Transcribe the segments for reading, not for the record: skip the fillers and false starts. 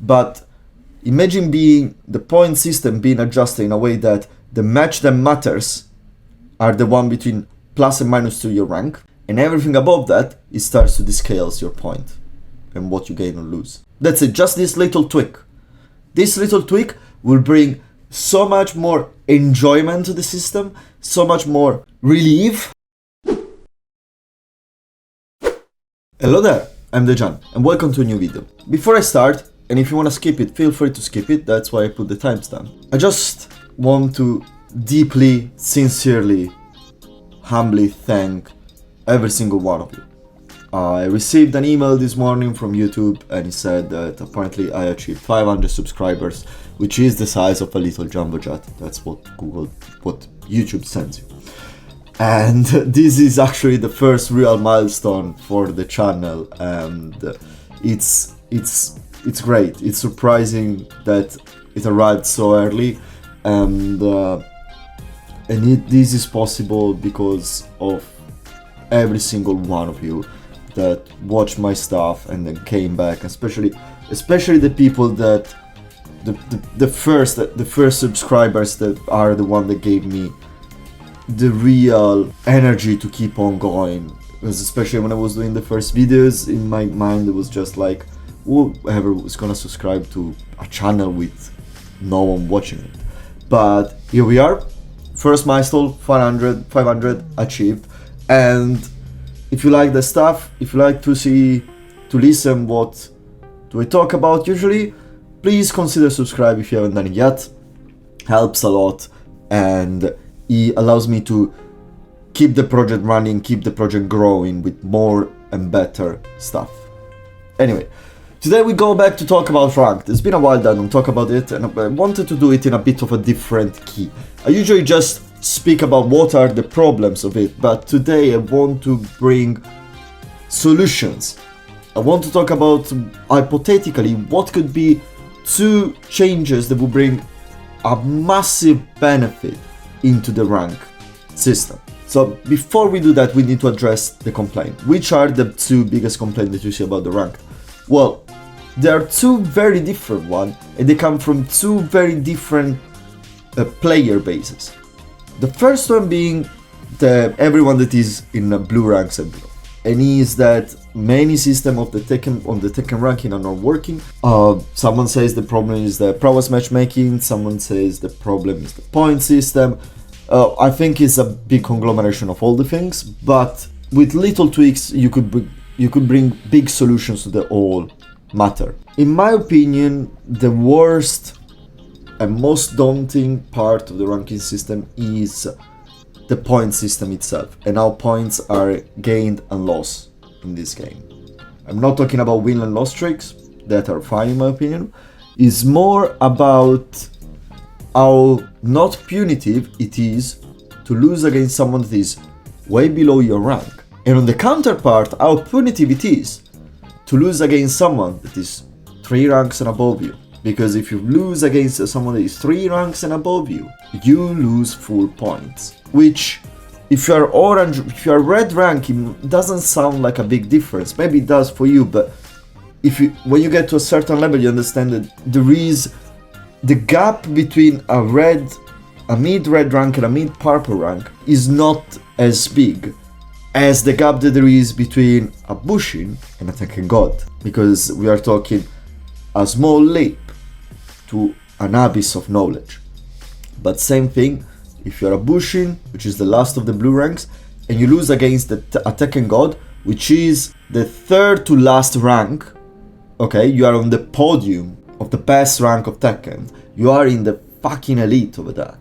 but imagine being the point system being adjusted in a way that the match that matters are the one between plus and minus to your rank, and everything above that, it starts to descales your point and what you gain or lose. That's it, just this little tweak. This little tweak will bring so much more enjoyment to the system, so much more relief. Hello there, I'm Dejan, and welcome to a new video. Before I start, and if you want to skip it, feel free to skip it, that's why I put the timestamp. I just want to deeply, sincerely, humbly thank every single one of you. I received an email this morning from YouTube and it said that apparently I achieved 500 subscribers, which is the size of a little jumbo jet. That's what YouTube sends you. And this is actually the first real milestone for the channel, and it's great. It's surprising that it arrived so early, and this is possible because of every single one of you that watched my stuff and then came back, especially the people that the first subscribers that are the one that gave me the real energy to keep on going. Because especially when I was doing the first videos, in my mind it was just like, whoever was gonna subscribe to a channel with no one watching it. But here we are, first milestone, 500 achieved. And if you like the stuff, if you like to listen what do I talk about usually, please consider subscribe if you haven't done it yet. Helps a lot, and it allows me to keep the project running, keep the project growing with more and better stuff. Anyway, today we go back to talk about ranked. It's been a while that I don't talk about it, and I wanted to do it in a bit of a different key. I usually just speak about what are the problems of it, but today I want to bring solutions. I want to talk about, hypothetically, what could be 2 changes that will bring a massive benefit into the rank system. So before we do that, we need to address the complaint. Which are the 2 biggest complaints that you see about the rank? Well, there are 2 very different ones, and they come from 2 very different player bases. The first one being everyone that is in blue ranks and below, and is that many systems of the Tekken ranking are not working. Someone says the problem is the prowess matchmaking, someone says the problem is the point system. I think it's a big conglomeration of all the things, but with little tweaks you could bring big solutions to the whole matter. In my opinion, the worst and most daunting part of the ranking system is the point system itself, and how points are gained and lost in this game. I'm not talking about win and loss streaks, that are fine in my opinion. It's more about how not punitive it is to lose against someone that is way below your rank, and on the counterpart, how punitive it is to lose against someone that is 3 ranks and above you. Because if you lose against someone that is 3 ranks and above you, you lose full points. Which, if you are orange, if you are red rank, it doesn't sound like a big difference. Maybe it does for you, but when you get to a certain level, you understand that there is the gap between a mid-red rank and a mid-purple rank is not as big as the gap that there is between a Bushin and a Tekken God. Because we are talking a small leap to an abyss of knowledge. But same thing, if you're a Bushin, which is the last of the blue ranks, and you lose against a Tekken God, which is the 3rd to last rank, okay, you are on the podium of the best rank of Tekken, you are in the fucking elite over there,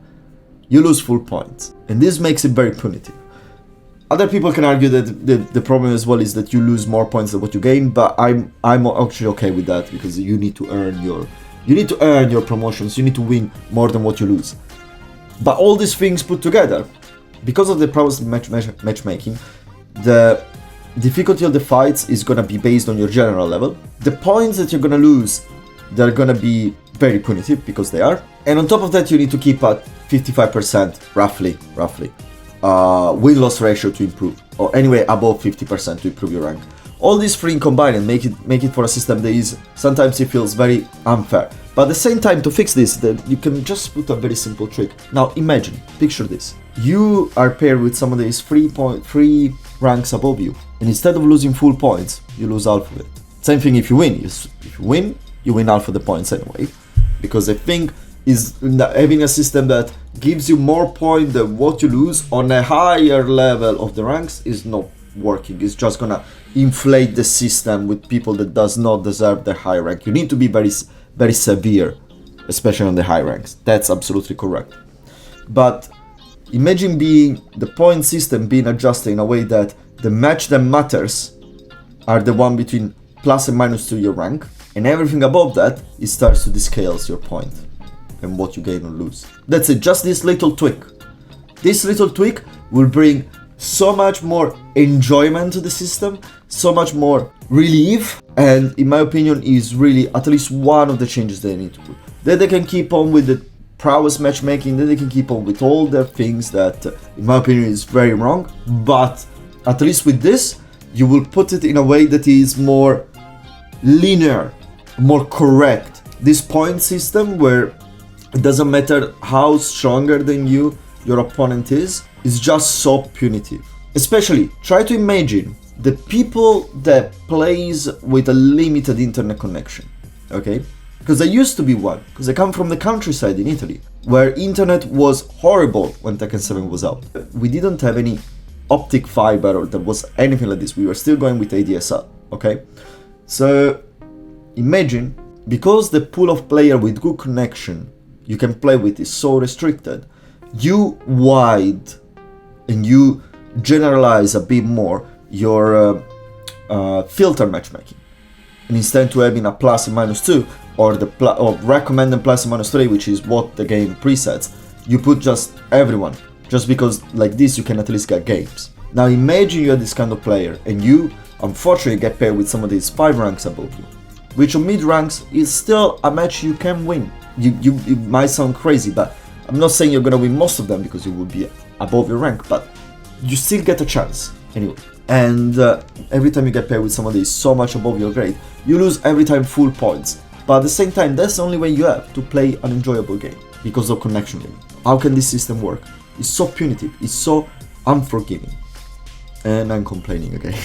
you lose full points, and this makes it very punitive. Other people can argue that the problem as well is that you lose more points than what you gain, but I'm actually okay with that, because you need to earn your promotions, you need to win more than what you lose. But all these things put together, because of the prowess matchmaking, the difficulty of the fights is gonna be based on your general level. The points that you're gonna lose, they're gonna be very punitive, because they are. And on top of that, you need to keep at 55% roughly win-loss ratio to improve, or anyway above 50% to improve your rank. all these three combined and make it for a system that is, sometimes it feels very unfair. But at the same time, to fix this, you can just put a very simple trick. Now imagine, picture this. You are paired with someone that is 3 ranks above you, and instead of losing full points, you lose half of it. Same thing if you win. If you win half of the points anyway, because the thing is having a system that gives you more points than what you lose on a higher level of the ranks is not working. It's just gonna inflate the system with people that does not deserve the high rank. You need to be very, very severe, especially on the high ranks. That's absolutely correct. But imagine being the point system being adjusted in a way that the match that matters are the one between plus and minus 2 your rank, and everything above that, it starts to descales your point and what you gain or lose. That's it, just this little tweak. This little tweak will bring so much more enjoyment to the system, so much more relief, and in my opinion is really at least one of the changes they need to put. Then they can keep on with the prowess matchmaking, then they can keep on with all the things that in my opinion is very wrong, but at least with this, you will put it in a way that is more linear, more correct. This point system where it doesn't matter how stronger than you your opponent is just so punitive. Especially, try to imagine the people that plays with a limited internet connection, okay? Because I used to be one, because I come from the countryside in Italy, where internet was horrible when Tekken 7 was out. We didn't have any optic fiber or there was anything like this. We were still going with ADSL, okay? So imagine, because the pool of player with good connection you can play with is so restricted, you wide and you generalize a bit more your filter matchmaking. And instead to having a plus and minus 2 or recommended plus and minus 3, which is what the game presets, you put just everyone, just because like this you can at least get games. Now imagine you're this kind of player and you unfortunately get paired with someone that is 5 ranks above you, which on mid ranks is still a match you can win. It might sound crazy, but I'm not saying you're gonna win most of them because you will be above your rank, but you still get a chance anyway. And every time you get paired with someone that is so much above your grade, you lose every time full points. But at the same time, that's the only way you have to play an enjoyable game, because of connection game. How can this system work? It's so punitive, it's so unforgiving. And I'm complaining again.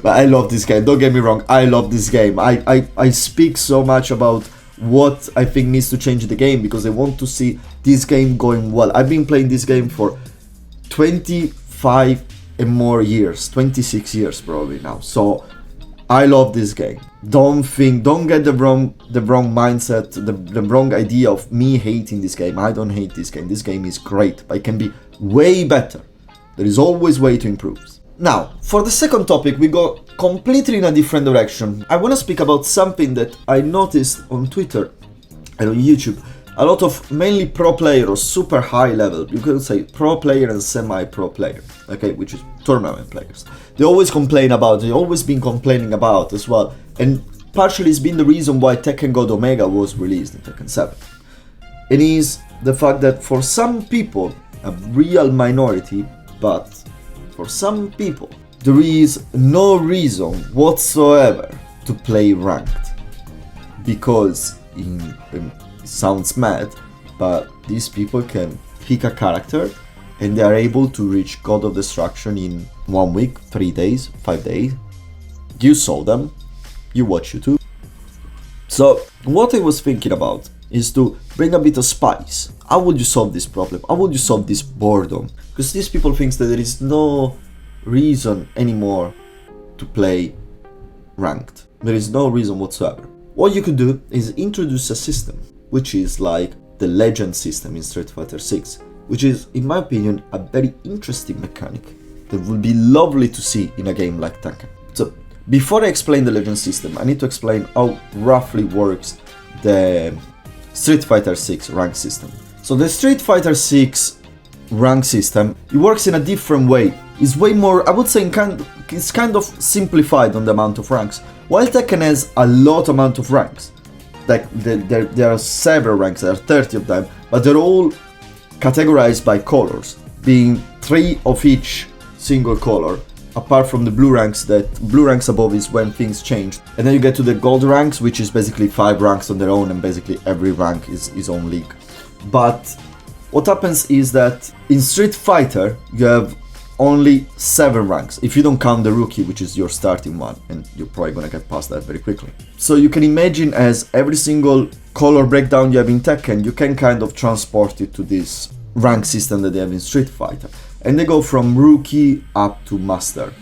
But I love this game, don't get me wrong, I love this game. I speak so much about what I think needs to change in the game because I want to see this game going well. I've been playing this game for 25 and more years, 26 years probably now. So I love this game. Don't get the wrong mindset, the wrong idea of me hating this game. I don't hate this game. This game is great, but it can be way better. There is always way to improve. Now, for the second topic, we go completely in a different direction. I want to speak about something that I noticed on Twitter and on YouTube. A lot of mainly pro player or super high level, you could say pro player and semi-pro player, okay, which is tournament players. They've always been complaining about as well, and partially it's been the reason why Tekken God Omega was released in Tekken 7. It is the fact that for some people, a real minority, but for some people, there is no reason whatsoever to play ranked. Because, it sounds mad, but these people can pick a character and they are able to reach God of Destruction in 1 week, 3 days, 5 days. You saw them, you watch YouTube. So, what I was thinking about is to bring a bit of spice. How would you solve this problem? How would you solve this boredom? Because these people think that there is no reason anymore to play ranked. There is no reason whatsoever. What you could do is introduce a system, which is like the Legend system in Street Fighter 6, which is, in my opinion, a very interesting mechanic that would be lovely to see in a game like Tekken. So, before I explain the Legend system, I need to explain how roughly works the Street Fighter 6 rank system. So the Street Fighter 6 rank system, it works in a different way. It's way more, I would say, it's kind of simplified on the amount of ranks. While Tekken has a lot amount of ranks, like there are several ranks, there are 30 of them, but they're all categorized by colors, being 3 of each single color, apart from the blue ranks, that blue ranks above is when things change. And then you get to the gold ranks, which is basically 5 ranks on their own, and basically every rank is his own league. But what happens is that in Street Fighter, you have only 7 ranks, if you don't count the rookie, which is your starting one, and you're probably gonna get past that very quickly. So you can imagine, as every single color breakdown you have in Tekken, you can kind of transport it to this rank system that they have in Street Fighter. And they go from rookie up to master.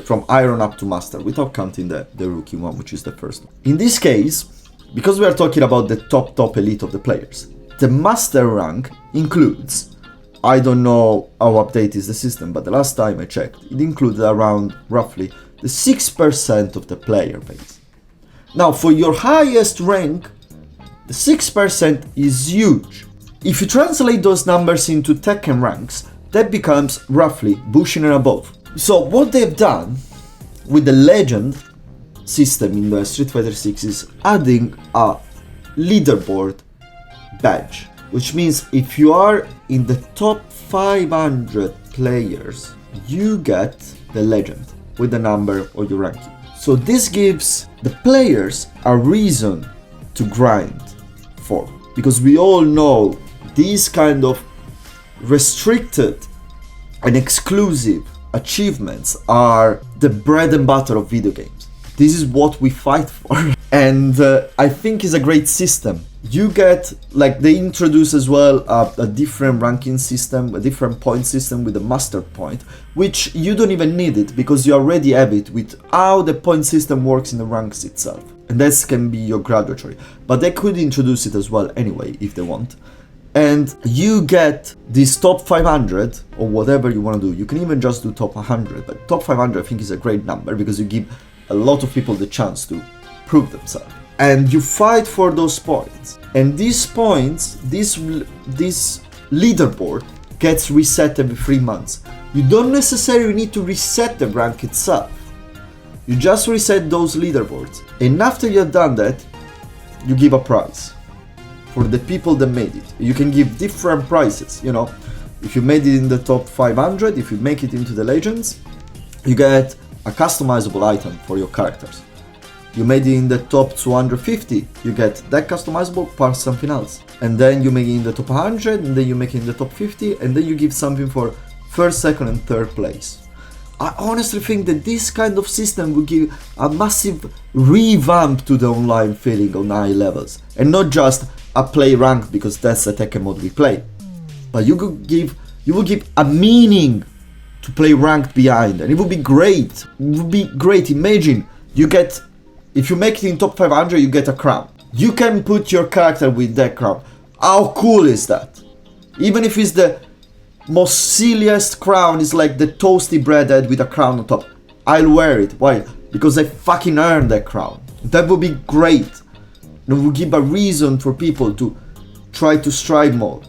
From iron up to master, without counting the rookie one, which is the first one. In this case, because we are talking about the top elite of the players, the master rank includes, I don't know how updated is the system, but the last time I checked, it included around roughly the 6% of the player base. Now, for your highest rank, the 6% is huge. If you translate those numbers into Tekken ranks, that becomes roughly Bushin and above. So what they've done with the legend system in the Street Fighter 6 is adding a leaderboard badge, which means if you are in the top 500 players, you get the legend with the number of your ranking. So this gives the players a reason to grind for, because we all know these kind of restricted and exclusive achievements are the bread and butter of video games. This is what we fight for. And I think it's a great system. You get, like, they introduce as well a different ranking system, a different point system with a master point, which you don't even need it because you already have it with how the point system works in the ranks itself. And this can be your graduatory. But they could introduce it as well anyway, if they want. And you get this top 500 or whatever you want to do. You can even just do top 100, but top 500 I think is a great number because you give a lot of people the chance to prove themselves. And you fight for those points. And these points, this leaderboard gets reset every 3 months. You don't necessarily need to reset the rank itself. You just reset those leaderboards. And after you've done that, you give a prize for the people that made it. You can give different prizes, you know. If you made it in the top 500, if you make it into the legends, you get a customizable item for your characters. You made it in the top 250, you get that customizable plus something else. And then you make it in the top 100, and then you make it in the top 50, and then you give something for first, second and third place. I honestly think that this kind of system will give a massive revamp to the online feeling on high levels. And not just a play ranked because that's the Tekken mode we play. But you will give a meaning to play ranked behind, and it would be great. It would be great. Imagine you get, if you make it in top 500, you get a crown. You can put your character with that crown. How cool is that? Even if it's the most silliest crown, it's like the toasty bread head with a crown on top, I'll wear it. Why? Because I fucking earned that crown. That would be great. It would give a reason for people to try to strive more.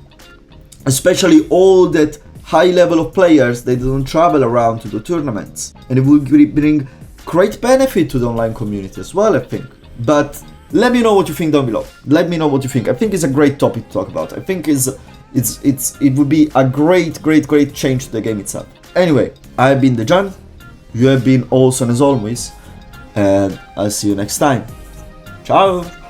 Especially all that high level of players, they don't travel around to the tournaments. And it would bring great benefit to the online community as well, I think. But let me know what you think down below. Let me know what you think. I think it's a great topic to talk about. I think it would be a great change to the game itself. Anyway, I've been the John. You have been awesome as always. And I'll see you next time. Ciao!